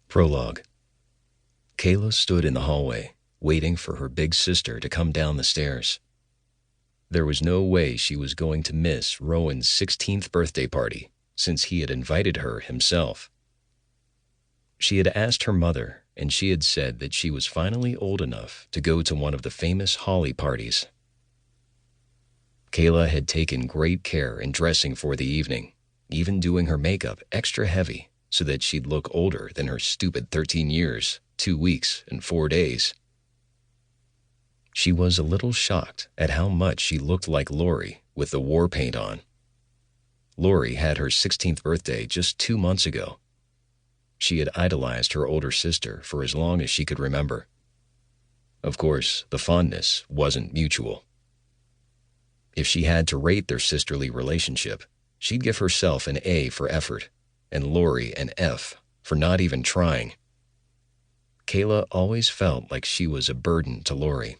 Prologue. Kayla stood in the hallway, waiting for her big sister to come down the stairs. There was no way she was going to miss Rowan's 16th birthday party, since he had invited her himself. She had asked her mother, and she had said that she was finally old enough to go to one of the famous Holly parties. Kayla had taken great care in dressing for the evening, even doing her makeup extra heavy so that she'd look older than her stupid 13 years, 2 weeks, and 4 days. She was a little shocked at how much she looked like Lori with the war paint on. Lori had her 16th birthday just 2 months ago. She had idolized her older sister for as long as she could remember. Of course, the fondness wasn't mutual. If she had to rate their sisterly relationship, she'd give herself an A for effort, and Lori an F for not even trying. Kayla always felt like she was a burden to Lori.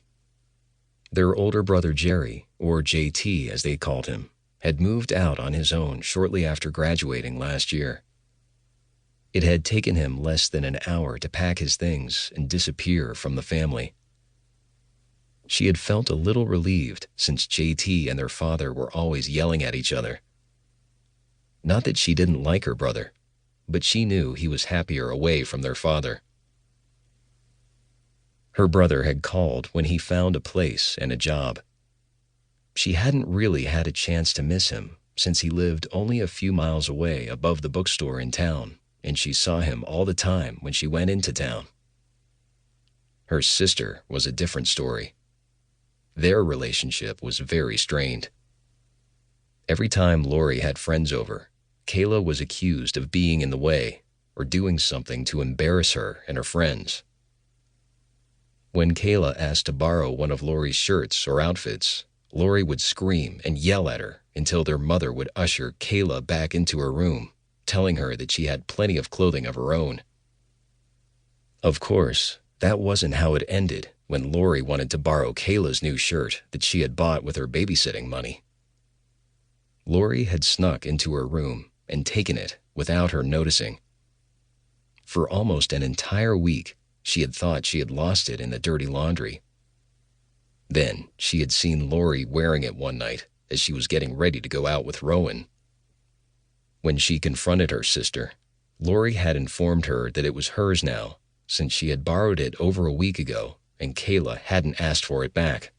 Their older brother Jerry, or JT as they called him, had moved out on his own shortly after graduating last year. It had taken him less than an hour to pack his things and disappear from the family. She had felt a little relieved since JT and their father were always yelling at each other. Not that she didn't like her brother, but she knew he was happier away from their father. Her brother had called when he found a place and a job. She hadn't really had a chance to miss him since he lived only a few miles away above the bookstore in town, and she saw him all the time when she went into town. Her sister was a different story. Their relationship was very strained. Every time Lori had friends over, Kayla was accused of being in the way or doing something to embarrass her and her friends. When Kayla asked to borrow one of Lori's shirts or outfits, Lori would scream and yell at her until their mother would usher Kayla back into her room, telling her that she had plenty of clothing of her own. Of course, that wasn't how it ended when Lori wanted to borrow Kayla's new shirt that she had bought with her babysitting money. Lori had snuck into her room and taken it without her noticing. For almost an entire week, she had thought she had lost it in the dirty laundry. Then she had seen Lori wearing it one night as she was getting ready to go out with Rowan. When she confronted her sister, Lori had informed her that it was hers now, since she had borrowed it over a week ago and Kayla hadn't asked for it back.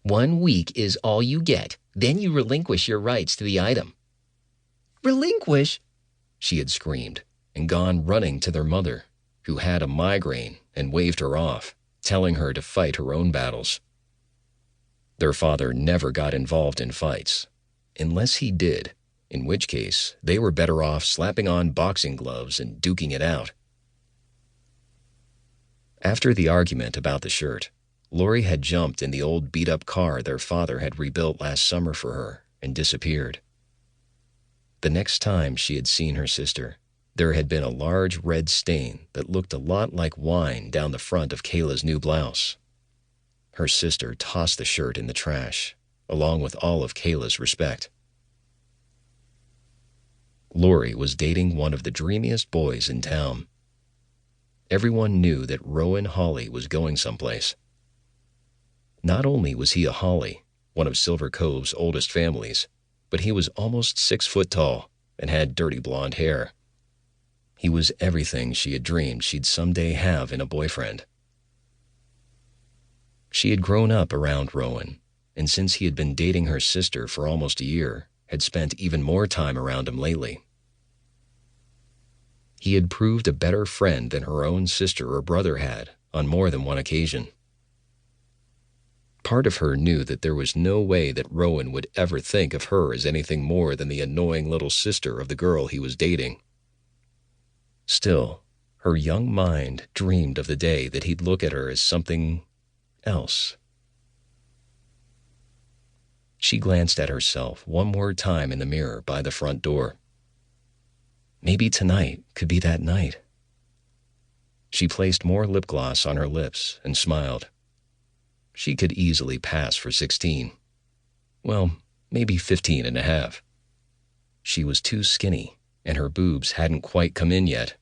1 week is all you get. Then you relinquish your rights to the item. Relinquish? She had screamed and gone running to their mother, who had a migraine and waved her off, telling her to fight her own battles. Their father never got involved in fights, unless he did, in which case they were better off slapping on boxing gloves and duking it out. After the argument about the shirt, Lori had jumped in the old beat-up car their father had rebuilt last summer for her and disappeared. The next time she had seen her sister, there had been a large red stain that looked a lot like wine down the front of Kayla's new blouse. Her sister tossed the shirt in the trash, along with all of Kayla's respect. Lori was dating one of the dreamiest boys in town. Everyone knew that Rowan Hawley was going someplace. Not only was he a Hawley, one of Silver Cove's oldest families, but he was almost 6 foot tall and had dirty blonde hair. He was everything she had dreamed she'd someday have in a boyfriend. She had grown up around Rowan, and since he had been dating her sister for almost a year, had spent even more time around him lately. He had proved a better friend than her own sister or brother had on more than one occasion. Part of her knew that there was no way that Rowan would ever think of her as anything more than the annoying little sister of the girl he was dating. Still, her young mind dreamed of the day that he'd look at her as something else. She glanced at herself one more time in the mirror by the front door. Maybe tonight could be that night. She placed more lip gloss on her lips and smiled. She could easily pass for 16. Well, maybe 15 and a half. She was too skinny, and her boobs hadn't quite come in yet,